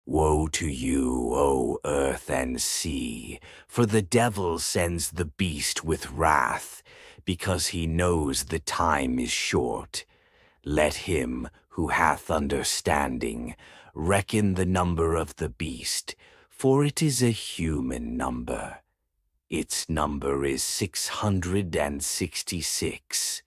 Woe to you, O earth and sea, for the devil sends the beast with wrath, because he knows the time is short. Let him who hath understanding reckon the number of the beast, for it is a human number. Its number is 666.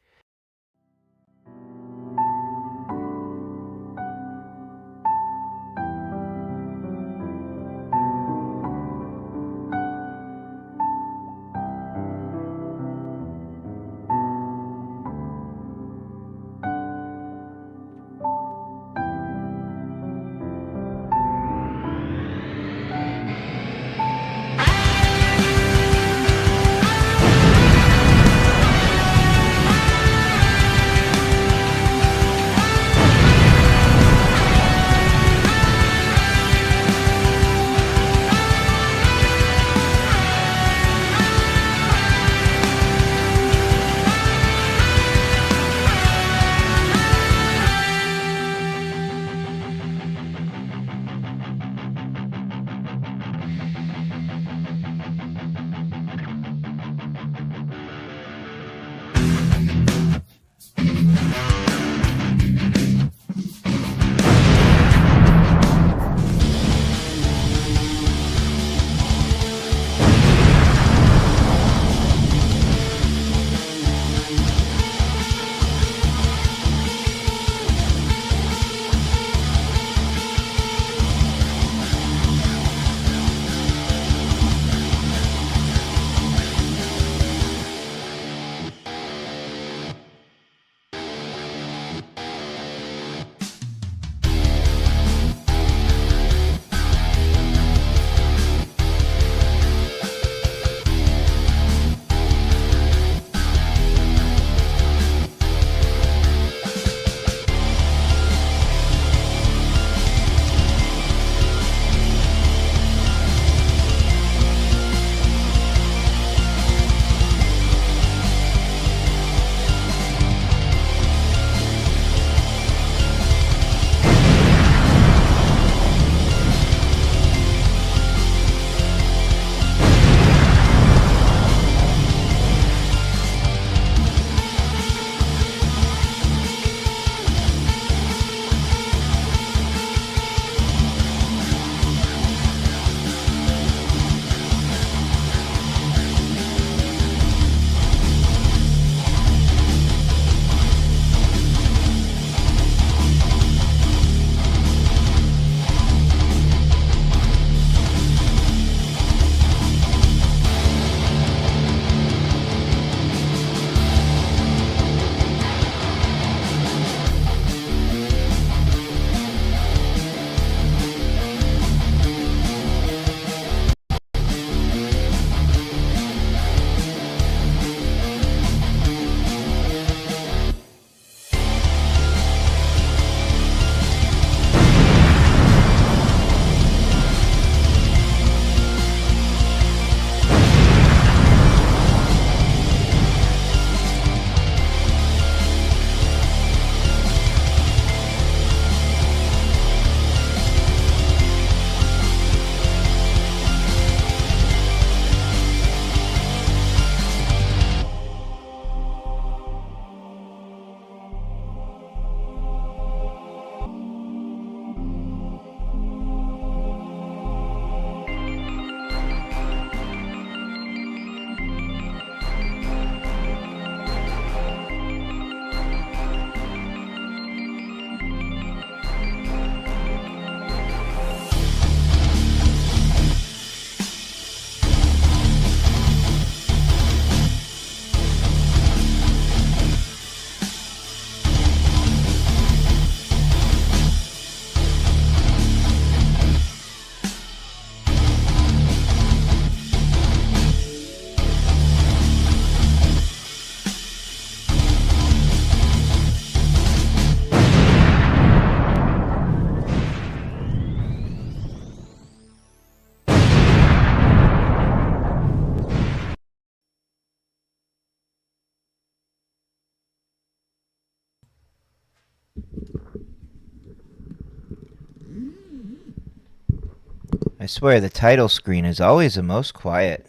I swear the title screen is always the most quiet.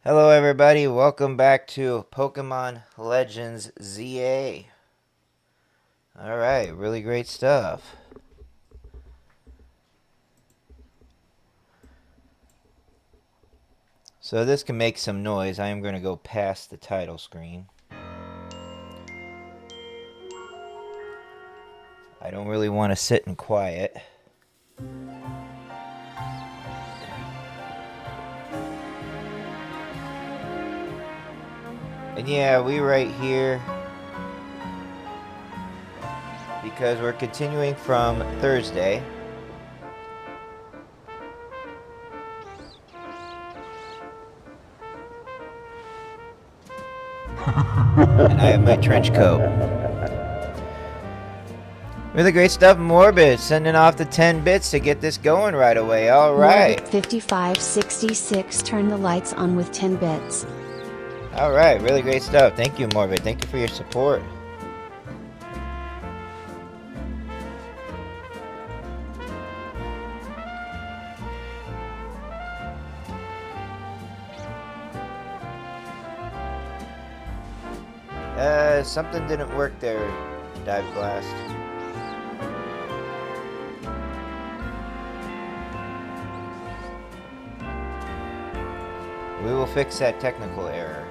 Hello everybody, welcome back to Pokemon Legends ZA. Alright, really great stuff. So this can make some noise. I am going to go past the title screen. I don't really want to sit in quiet. And yeah, we right here because we're continuing from Thursday. And I have my trench coat. Really great stuff, Morbid. Sending off the 10 bits to get this going right away. Alright. 5566, turn the lights on with 10 bits. Alright, really great stuff. Thank you, Morbid. Thank you for your support. Something didn't work there, Dive Blast. We will fix that technical error.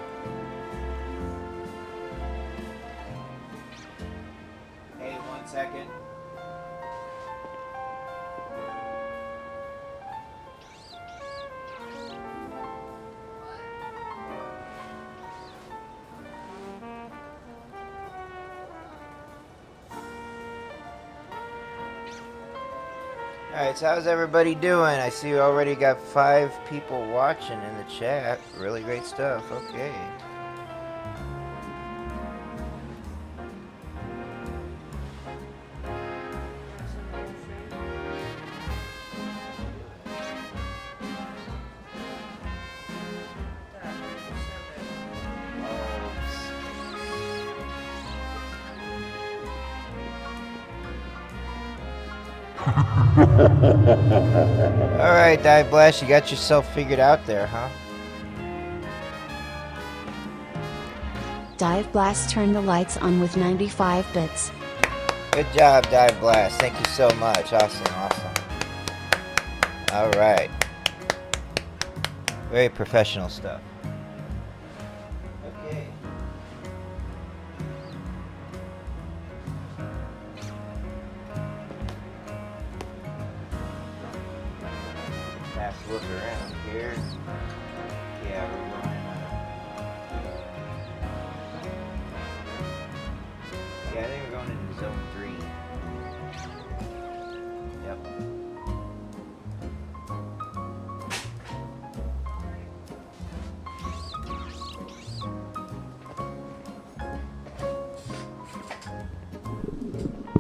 Hey, 1 second. Alright, so how's everybody doing? I see we already got 5 people watching in the chat. Really great stuff. Okay. Alright, Dive Blast, you got yourself figured out there, huh? Dive Blast, turn the lights on with 95 bits. Good job, Dive Blast. Thank you so much. Awesome, awesome. Alright. Very professional stuff. Okay. Fast look around here. Yeah, we're running yeah, I think we're going into zone 3. Yep.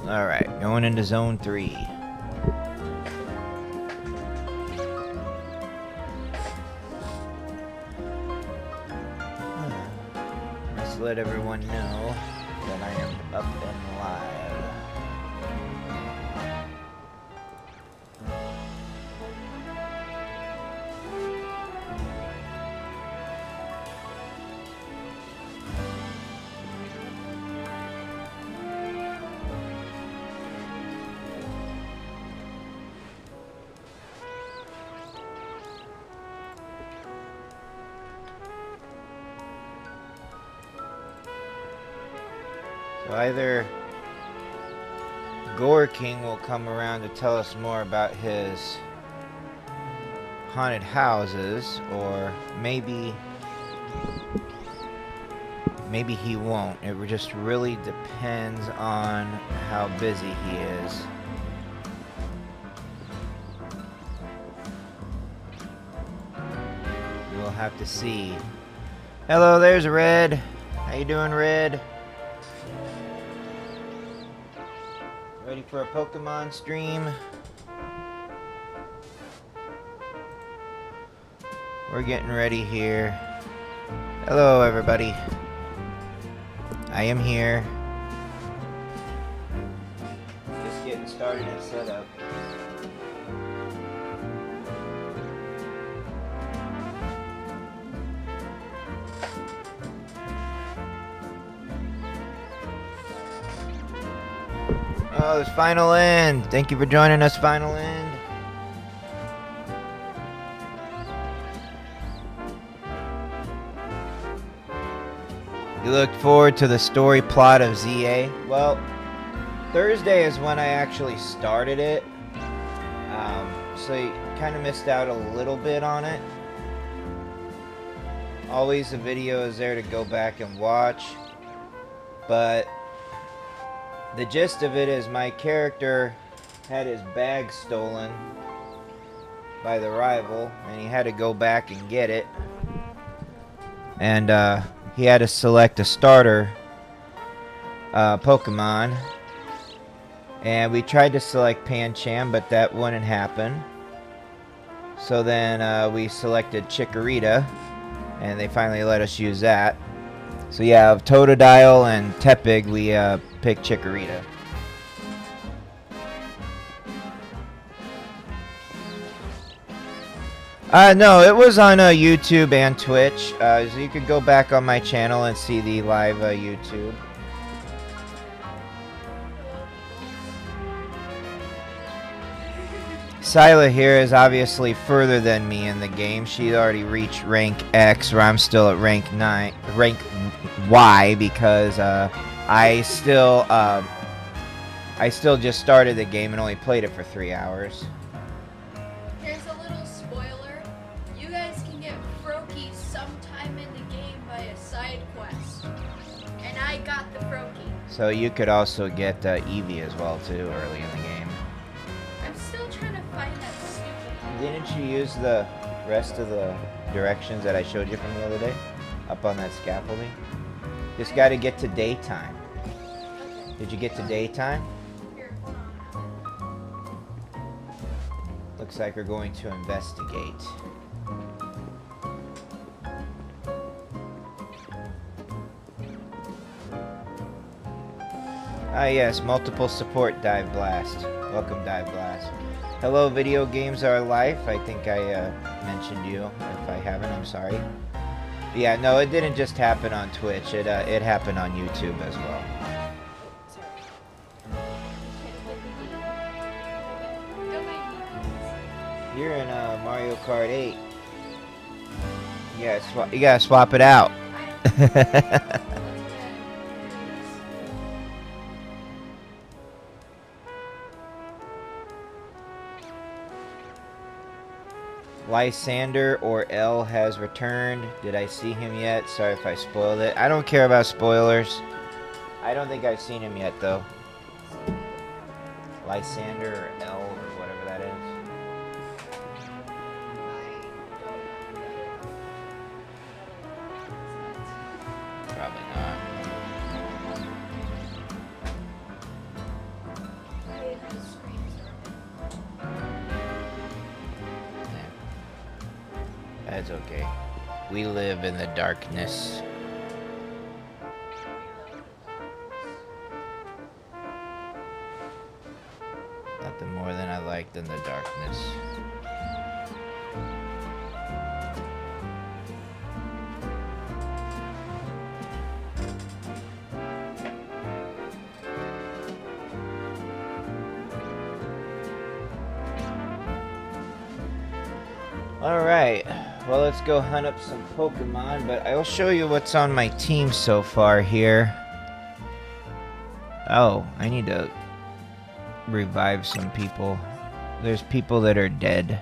Alright, going into zone 3. Let's let everyone know that I am up and live. So either Gore King will come around to tell us more about his haunted houses, or maybe he won't. It just really depends on how busy he is. We'll have to see. Hello, there's Red. How you doing, Red? Ready for a Pokemon stream? We're getting ready here. Hello, everybody. I am here. Just getting started and set up. Oh, there's Final End. Thank you for joining us, Final End. You look forward to the story plot of ZA? Well, Thursday is when I actually started it. So you kind of missed out a little bit on it. Always the video is there to go back and watch. But the gist of it is my character had his bag stolen by the rival, and he had to go back and get it. And he had to select a starter Pokemon. And we tried to select Pancham, but that wouldn't happen. So then we selected Chikorita, and they finally let us use that. So yeah, of Totodile and Tepig, we picked Chikorita. No, it was on YouTube and Twitch. So you could go back on my channel and see the live YouTube. Scylla here is obviously further than me in the game. She already reached rank X, where I'm still at rank Y, because I still just started the game and only played it for 3 hours. Here's a little spoiler. You guys can get Froakie sometime in the game by a side quest. And I got the Froakie. So you could also get Eevee as well too early in the game. I'm still trying to find that stupid. Didn't you use the rest of the directions that I showed you from the other day? Up on that scaffolding? Just gotta get to daytime. Did you get to daytime? Here, hold on. Looks like we're going to investigate. Ah yes, multiple support Dive Blast. Welcome Dive Blast. Hello, video games are life. I think I mentioned you. If I haven't, I'm sorry. Yeah, no, it didn't just happen on Twitch. It happened on YouTube as well. You're in Mario Kart 8. You gotta swap it out. Lysander or L has returned. Did I see him yet? Sorry if I spoiled it. I don't care about spoilers. I don't think I've seen him yet though. Lysander or L or whatever that is. Probably not. That's okay. We live in the darkness. Nothing more than I like than the darkness. Alright, well let's go hunt up some Pokemon, but I'll show you what's on my team so far here. Oh, I need to revive some people. There's people that are dead.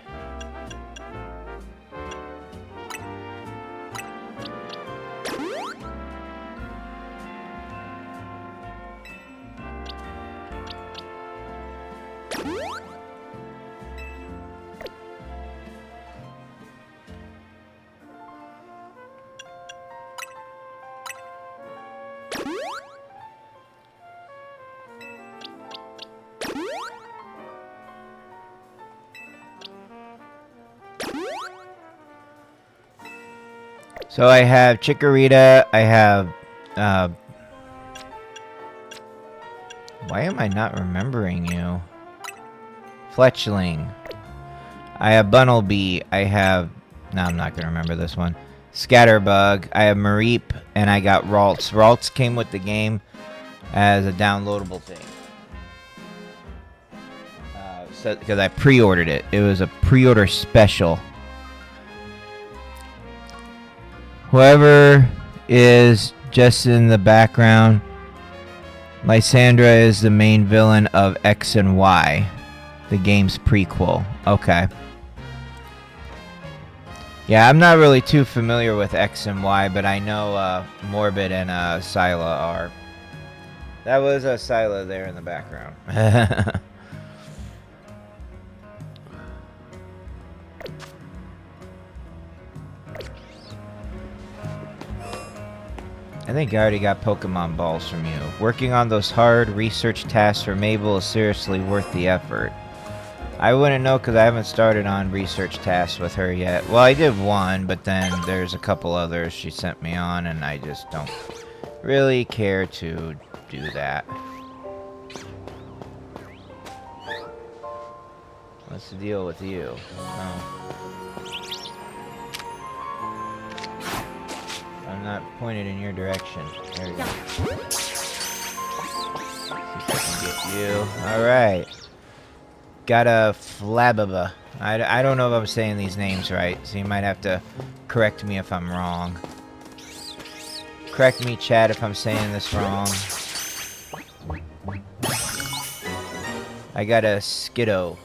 So I have Chikorita, I have, why am I not remembering you? Fletchling. I have Bunnelby, I have, no, I'm not going to remember this one. Scatterbug, I have Mareep, and I got Ralts. Ralts came with the game as a downloadable thing. So, because I pre-ordered it. It was a pre-order special. Whoever is just in the background, Lysandra is the main villain of X and Y, the game's prequel. Okay. Yeah, I'm not really too familiar with X and Y, but I know Morbid and Scylla are. That was Scylla there in the background. I think I already got Pokemon balls from you. Working on those hard research tasks for Mabel is seriously worth the effort. I wouldn't know because I haven't started on research tasks with her yet. Well, I did one, but then there's a couple others she sent me on, and I just don't really care to do that. What's the deal with you? Oh. I'm not pointed in your direction. There we go. See if I can get you. Alright. Got a Flababa. I don't know if I'm saying these names right, so you might have to correct me if I'm wrong. Correct me, chat, if I'm saying this wrong. I got a Skiddo.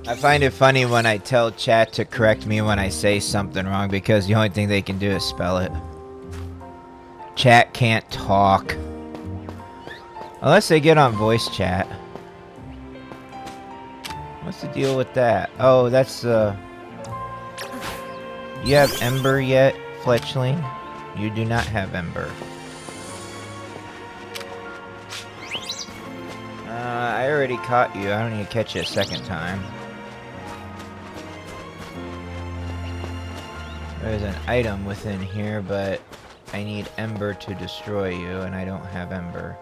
I find it funny when I tell chat to correct me when I say something wrong because the only thing they can do is spell it. Chat can't talk. Unless they get on voice chat. What's the deal with that? Oh, that's you have Ember yet, Fletchling? You do not have Ember. I already caught you. I don't need to catch you a second time. There's an item within here, but I need Ember to destroy you, and I don't have Ember.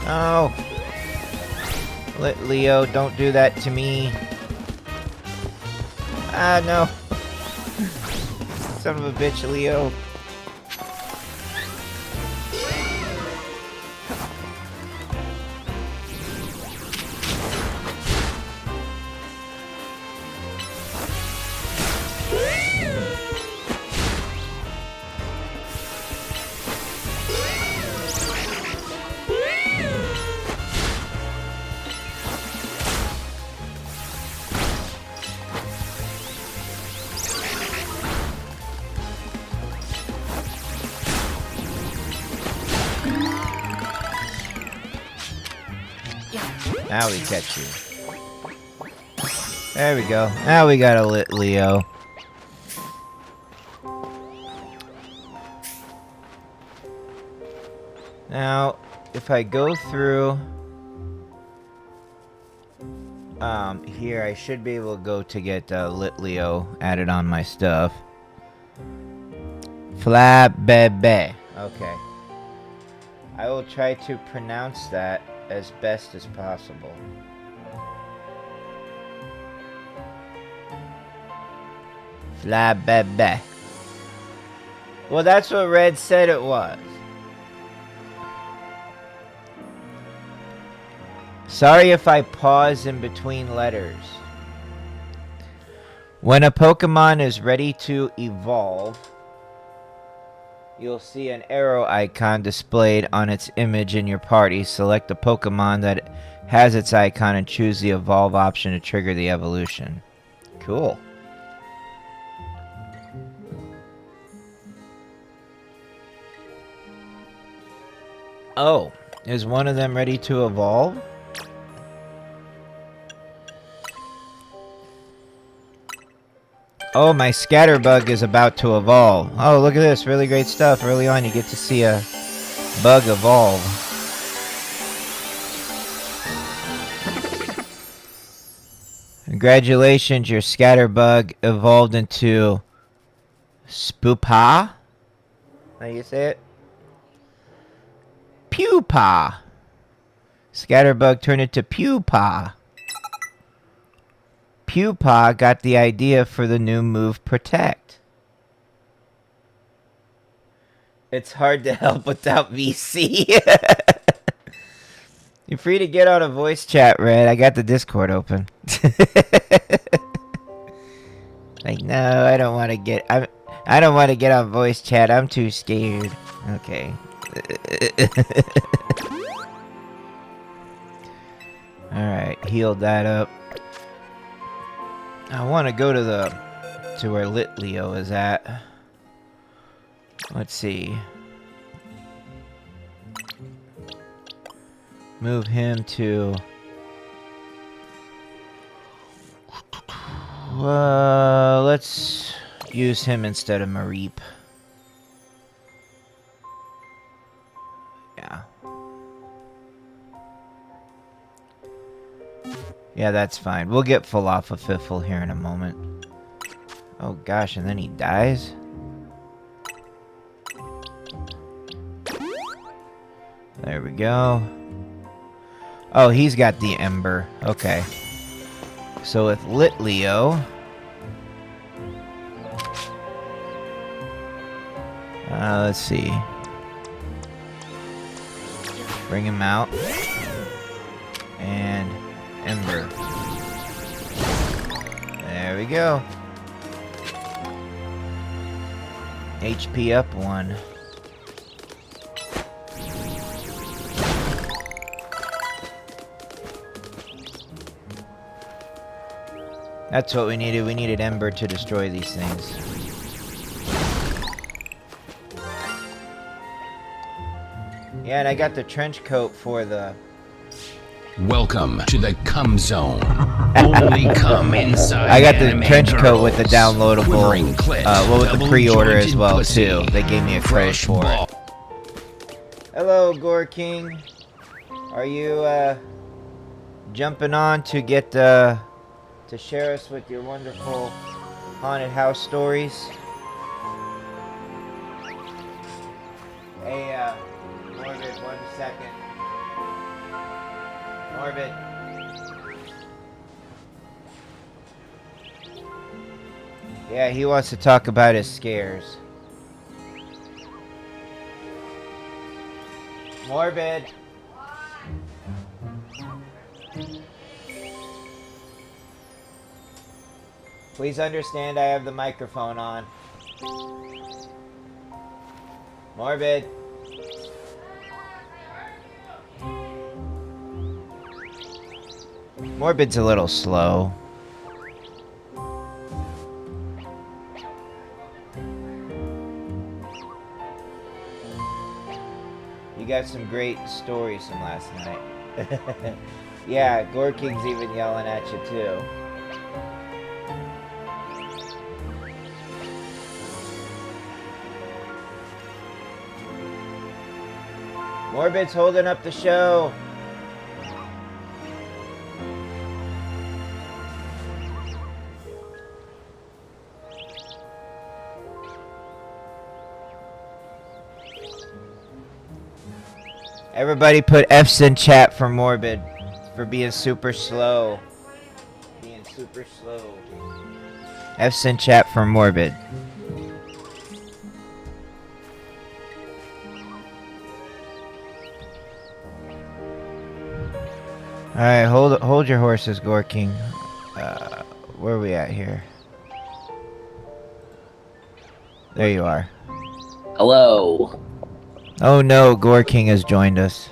Oh! Leo, don't do that to me. Ah, no. Son of a bitch, Leo. Now we catch you. There we go. Now we got a lit Leo. Now, if I go through here, I should be able to go to get lit Leo added on my stuff. Flabebe. Okay. I will try to pronounce that as best as possible. Flabebe. Well, that's what Red said it was. Sorry if I pause in between letters. When a Pokemon is ready to evolve, you'll see an arrow icon displayed on its image in your party. Select the Pokemon that has its icon and choose the evolve option to trigger the evolution. Cool. Oh, is one of them ready to evolve? Oh, my Scatterbug is about to evolve. Oh, look at this. Really great stuff. Early on, you get to see a bug evolve. Congratulations, your Scatterbug evolved into Spoopa? How you say it? Pupa. Scatterbug turned into Pupa. Pupa got the idea for the new move Protect. It's hard to help without VC. You're free to get on a voice chat, Red. I got the Discord open. Like, no, I don't want to get... I don't want to get on voice chat. I'm too scared. Okay. Alright, healed that up. I want to go to where Lit Leo is at. Let's see. Move him to... let's use him instead of Mareep. Yeah. Yeah, that's fine. We'll get Falafel Fiffle here in a moment. Oh gosh, and then he dies? There we go. Oh, he's got the Ember. Okay. So with Lit Leo... let's see. Bring him out. And Ember. There we go. HP up 1. That's what we needed. We needed Ember to destroy these things. Yeah, and I got the trench coat for the... Welcome to the cum zone. Only come inside. I got the anime trench coat girls. with the downloadable, Quivering clits, well, with the pre-order as double-jointed well, pussy, too. They gave me a credit fresh for ball. it. Hello, Gore King. Are you, jumping on to get, to share us with your wonderful haunted house stories? Hey, Morbid, 1 second. Morbid. Yeah, he wants to talk about his scares. Morbid. Please understand I have the microphone on. Morbid. Morbid's a little slow. You got some great stories from last night. Yeah, Gore King's even yelling at you too. Morbid's holding up the show. Everybody put F's in chat for Morbid for being super slow. Being super slow. F's in chat for Morbid. Alright, hold your horses, Gore King. Where are we at here? There you are. Hello. Oh no, Gore King has joined us.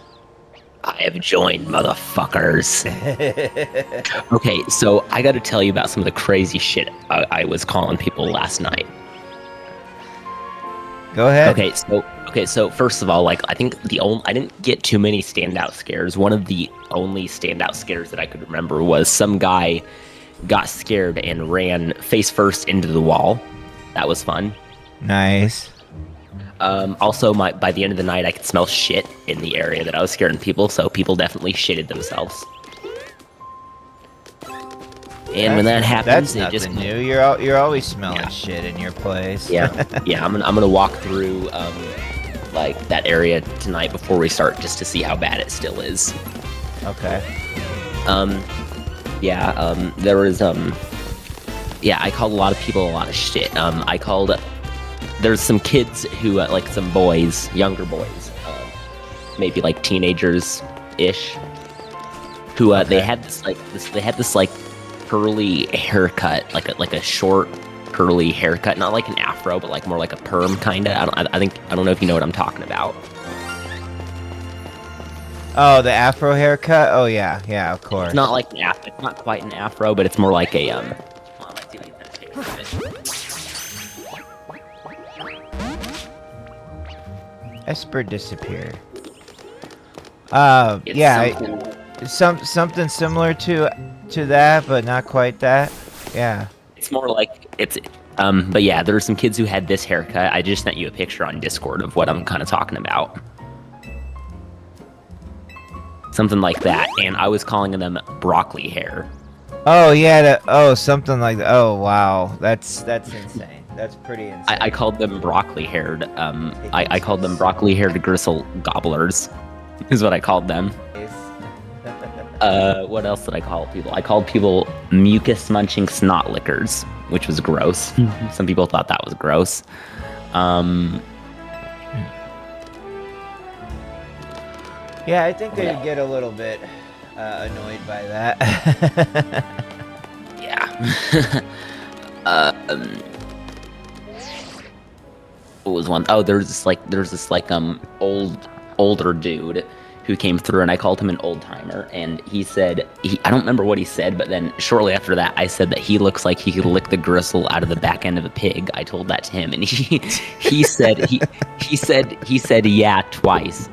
I have joined, motherfuckers. Okay, so I gotta tell you about some of the crazy shit I was calling people last night. Go ahead. Okay, so first of all, like, I think I didn't get too many standout scares. One of the only standout scares that I could remember was some guy got scared and ran face first into the wall. That was fun. Nice. Also, by the end of the night, I could smell shit in the area that I was scaring people, so people definitely shitted themselves. And when that happens, that's it nothing just new. You're always smelling shit in your place. yeah, I'm gonna walk through like that area tonight before we start, just to see how bad it still is. Okay. There was I called a lot of people a lot of shit. There's some kids who like some boys, younger boys, maybe like teenagers ish, who they had this curly haircut, like a short curly haircut, not like an afro, but like more like a perm kind of. I don't know if you know what I'm talking about. Oh, the afro haircut. Oh yeah, of course. It's not like an afro. It's not quite an afro, but it's more like a Esper disappeared. Something similar to that, but not quite that. Yeah. It's more like but yeah, there are some kids who had this haircut. I just sent you a picture on Discord of what I'm kind of talking about. Something like that, and I was calling them broccoli hair. Oh yeah, something like that. Oh wow, that's insane. That's pretty insane. I called them broccoli haired. I called them broccoli haired gristle gobblers, is what I called them. What else did I call people? I called people mucus munching snot lickers, which was gross. Some people thought that was gross. Yeah, I think they'd get a little bit annoyed by that. Yeah. What was one? Oh, there's this older dude who came through, and I called him an old timer, and he said I don't remember what he said, but then shortly after that, I said that he looks like he could lick the gristle out of the back end of a pig. I told that to him, and he said yeah twice.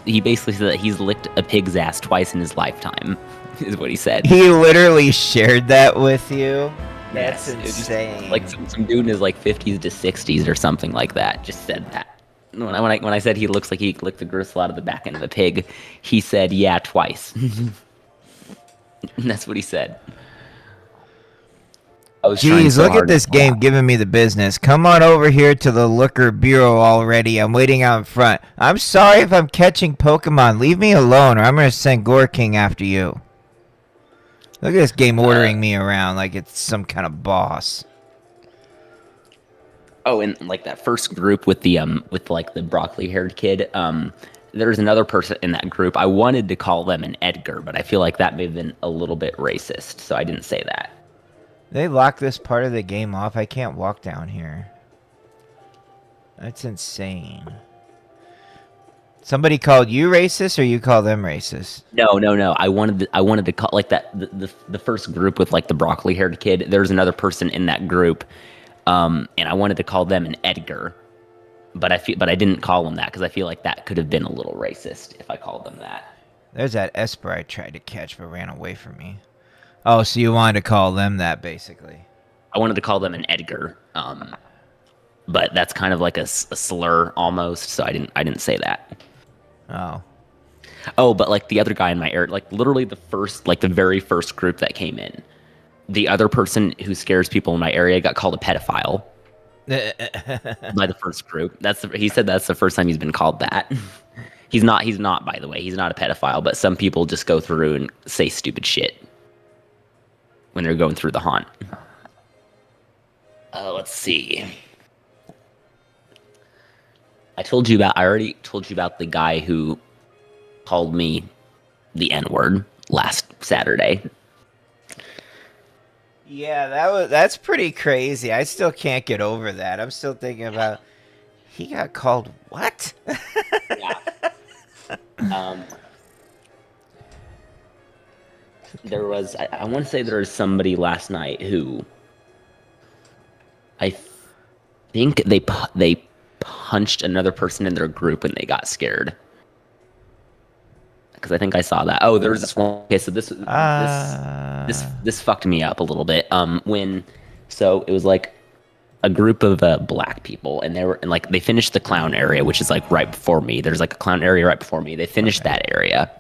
He basically said that he's licked a pig's ass twice in his lifetime, is what he said. He literally shared that with you? That's yes, insane. Like some dude in his like 50s to 60s or something like that just said that. When I said he looks like he licked the gristle out of the back end of a pig, he said yeah twice. That's what he said. Jeez, look at this game giving me the business. Come on over here to the Looker Bureau already. I'm waiting out in front. I'm sorry if I'm catching Pokemon. Leave me alone or I'm going to send Gore King after you. Look at this game ordering me around like it's some kind of boss. Oh, and like that first group with the broccoli-haired kid, there's another person in that group. I wanted to call them an Edgar, but I feel like that may have been a little bit racist, so I didn't say that. They locked this part of the game off. I can't walk down here. That's insane. Somebody called you racist, or you call them racist? No. I wanted to call like that the first group with like the broccoli-haired kid. There's another person in that group, and I wanted to call them an Edgar, but I didn't call them that because I feel like that could have been a little racist if I called them that. There's that Esper I tried to catch but ran away from me. Oh, so you wanted to call them that, basically. I wanted to call them an Edgar, but that's kind of like a slur almost, so I didn't say that. Oh, but like the other guy in my area, like literally the very first group that came in, the other person who scares people in my area got called a pedophile by the first group. He said that's the first time he's been called that. He's not, by the way. He's not a pedophile, but some people just go through and say stupid shit when they're going through the haunt. Let's see. I already told you about the guy who called me the N-word last Saturday. Yeah, that's pretty crazy. I still can't get over that. I'm still thinking about he got called what? Yeah. There was, I want to say there was somebody last night who I think they punched another person in their group and they got scared. Because I think I saw that. Oh, there was this one. Okay, so this fucked me up a little bit. So it was like a group of black people, and they finished the clown area, which is like right before me. There's like a clown area right before me. They finished that area.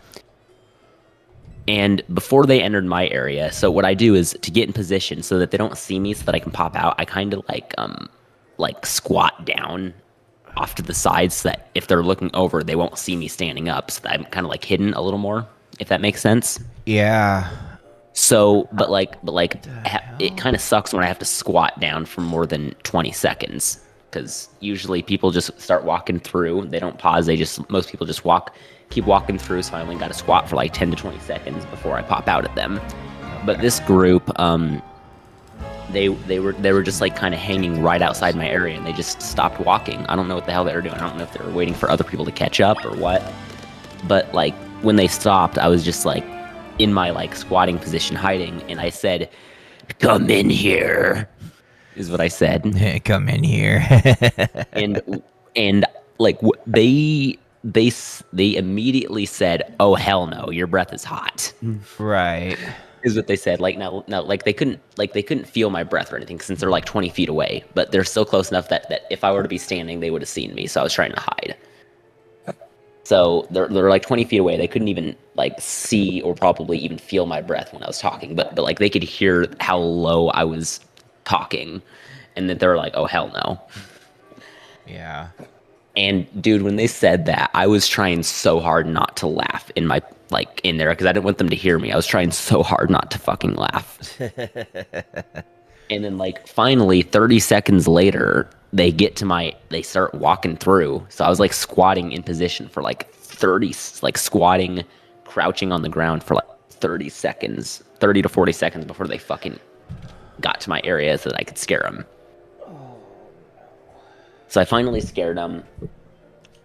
And before they entered my area, so what I do is to get in position so that they don't see me, so that I can pop out. I kind of like squat down off to the side so that if they're looking over, they won't see me standing up. So that I'm kind of like hidden a little more, if that makes sense. Yeah. So, but it kind of sucks when I have to squat down for more than 20 seconds, because usually people just start walking through. They don't pause. Most people just keep walking through. So I only got to squat for like 10 to 20 seconds before I pop out at them. But this group, they were just like kind of hanging right outside my area, and they just stopped walking. I don't know what the hell they were doing. I don't know if they were waiting for other people to catch up or what. But like when they stopped, I was just like in my like squatting position, hiding, and I said, "Come in here," is what I said. Come in here. and like they immediately said, "Oh hell no, your breath is hot." Right. Is what they said. Like now, like they couldn't feel my breath or anything since they're like 20 feet away, but they're still close enough that if I were to be standing, they would have seen me. So I was trying to hide. So they're like 20 feet away. They couldn't even like see or probably even feel my breath when I was talking, but like they could hear how low I was talking, and that they're like, "Oh hell no." Yeah. And dude, when they said that, I was trying so hard not to laugh in there, because I didn't want them to hear me. I was trying so hard not to fucking laugh. And then like finally 30 seconds later, they start walking through. So I was like squatting in position for like 30, like squatting, crouching on the ground for like 30 to 40 seconds before they fucking got to my area so that I could scare them. So I finally scared them.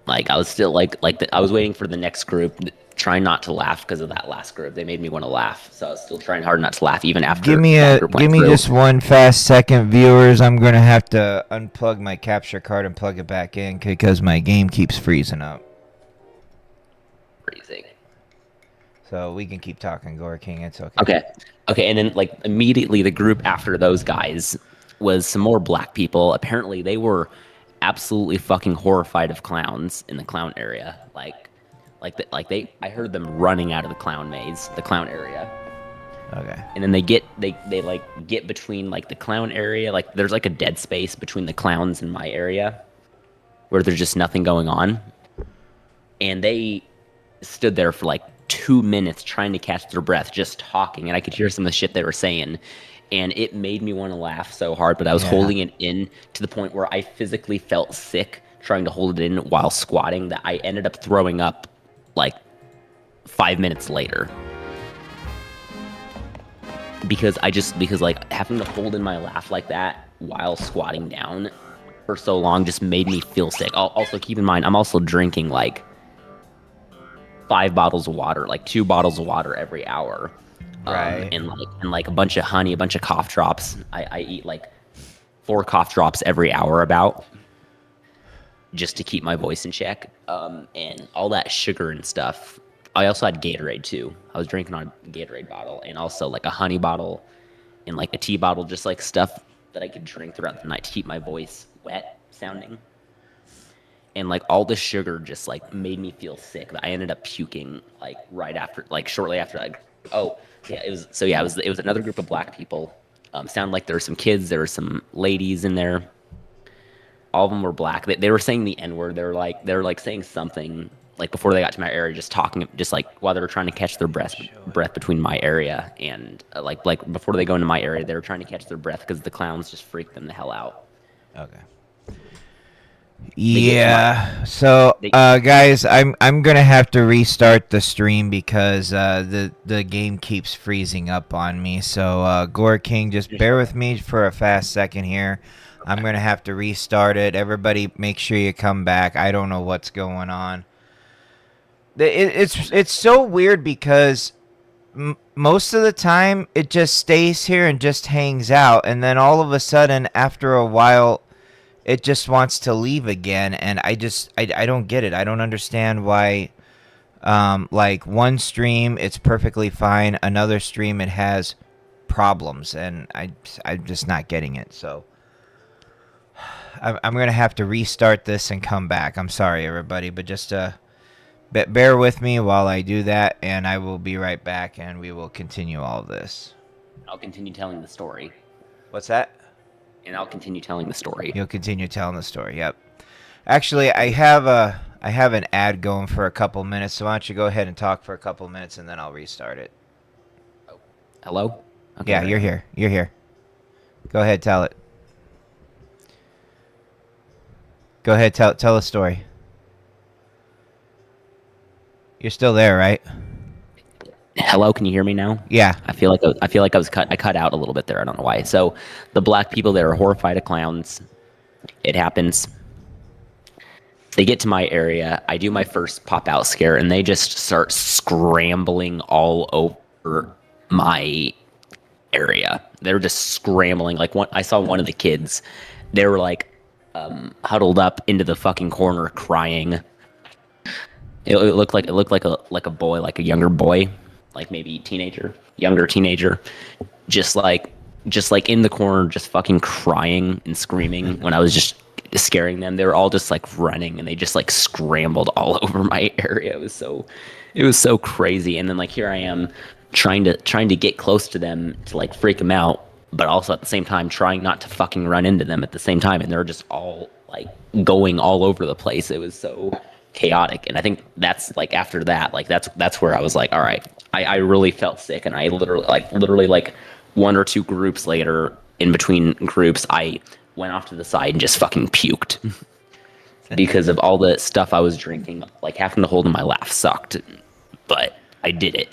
Like I was still I was waiting for the next group, trying not to laugh because of that last group. They made me want to laugh, so I was still trying hard not to laugh even after. Give me just 1 fast second, viewers. I'm gonna have to unplug my capture card and plug it back in because my game keeps freezing up. Freezing. So we can keep talking, Gore King. It's okay. Okay, and then like immediately the group after those guys was some more black people. Apparently they were absolutely fucking horrified of clowns in the clown area. I heard them running out of the clown maze, the clown area. Okay. And then they get between like the clown area, like there's like a dead space between the clowns and my area where there's just nothing going on. And they stood there for like 2 minutes trying to catch their breath, just talking, and I could hear some of the shit they were saying. And it made me want to laugh so hard, but I was holding it in to the point where I physically felt sick trying to hold it in while squatting, that I ended up throwing up like 5 minutes later. Because like having to hold in my laugh like that while squatting down for so long just made me feel sick. Also keep in mind, I'm also drinking like 5 bottles of water, like 2 bottles of water every hour. Right. And like a bunch of honey, a bunch of cough drops. I eat like 4 cough drops every hour about, just to keep my voice in check. And all that sugar and stuff. I also had Gatorade too. I was drinking on a Gatorade bottle, and also like a honey bottle and like a tea bottle, just like stuff that I could drink throughout the night to keep my voice wet sounding. And like all the sugar just like made me feel sick. I ended up puking like shortly after. It was another group of black people. Sounded like there were some kids, there were some ladies in there. All of them were black. They were saying the N-word. They were like saying something like before they got to my area, just talking, just like while they were trying to catch their breath between my area and like before they go into my area, they were trying to catch their breath because the clowns just freaked them the hell out. Okay. Yeah. So, guys, I'm gonna have to restart the stream because the game keeps freezing up on me. So, Gore King, just bear with me for a fast second here. I'm gonna have to restart it. Everybody, make sure you come back. I don't know what's going on. It's so weird because most of the time it just stays here and just hangs out, and then all of a sudden, after a while, it just wants to leave again, and I don't get it. I don't understand why. Like one stream, it's perfectly fine. Another stream, it has problems, and I'm just not getting it. So I'm gonna have to restart this and come back. I'm sorry, everybody, but just Bear with me while I do that, and I will be right back, and we will continue all of this. I'll continue telling the story. What's that? And I'll continue telling the story. You'll continue telling the story. Yep. Actually, I have an ad going for a couple minutes, so why don't you go ahead and talk for a couple minutes, and then I'll restart it. Hello? Okay. Yeah, you're here. You're here. Go ahead, tell it. Go ahead, tell a story. You're still there, right? Hello, can you hear me now? Yeah. I feel like I was cut out a little bit there. I don't know why. So the black people that are horrified of clowns, it happens. They get to my area. I do my first pop out scare, and they just start scrambling all over my area. They're just scrambling. Like I saw one of the kids. They were like huddled up into the fucking corner, crying. It looked like a boy, like a younger boy, like maybe younger teenager, just like in the corner, just fucking crying and screaming when I was just scaring them. They were all just like running, and they just like scrambled all over my area. It was so crazy. And then like here I am trying to get close to them to like freak them out, but also at the same time trying not to fucking run into them at the same time. And they're just all like going all over the place. It was so chaotic. And I think that's like after that, like that's where I was like, all right, I really felt sick. And I literally like one or two groups later, in between groups, I went off to the side and just fucking puked because of all the stuff I was drinking. Like having to hold in my laugh sucked, but I did it.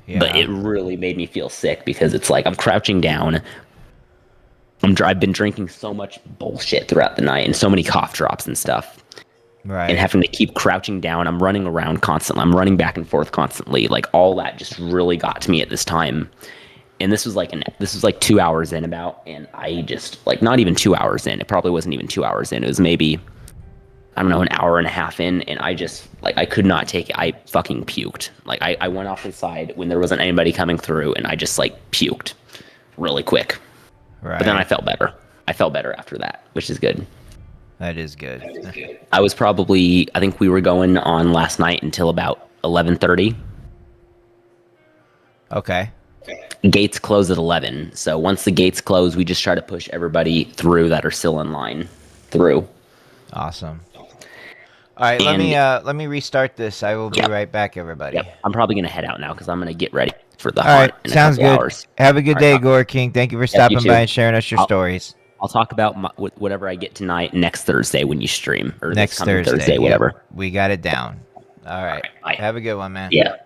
Yeah. But it really made me feel sick because it's like I'm crouching down. I've been drinking so much bullshit throughout the night and so many cough drops and stuff. Right. And having to keep crouching down. I'm running around constantly. I'm running back and forth constantly. Like all that just really got to me at this time. And this was like 2 hours in about, and I just like not even 2 hours in. It probably wasn't even 2 hours in. It was maybe, I don't know, an hour and a half in, and I just like I could not take it. I fucking puked. Like I went off to the side when there wasn't anybody coming through, and I just like puked really quick. Right. But then I felt better. I felt better after that, which is good. That is good. I think we were going on last night until about 11:30. Okay. Gates close at 11. So once the gates close, we just try to push everybody through that are still in line through. Awesome. All right, let me restart this. I will be right back, everybody. Yep. I'm probably going to head out now because I'm going to get ready for the All right, sounds good. Hours. Have a good day, Gore King. Thank you for stopping by and sharing us your stories. I'll talk about whatever I get tonight next Thursday when you stream. Or next Thursday, whatever. We got it down. All right. Bye. Have a good one, man. Yeah, you too.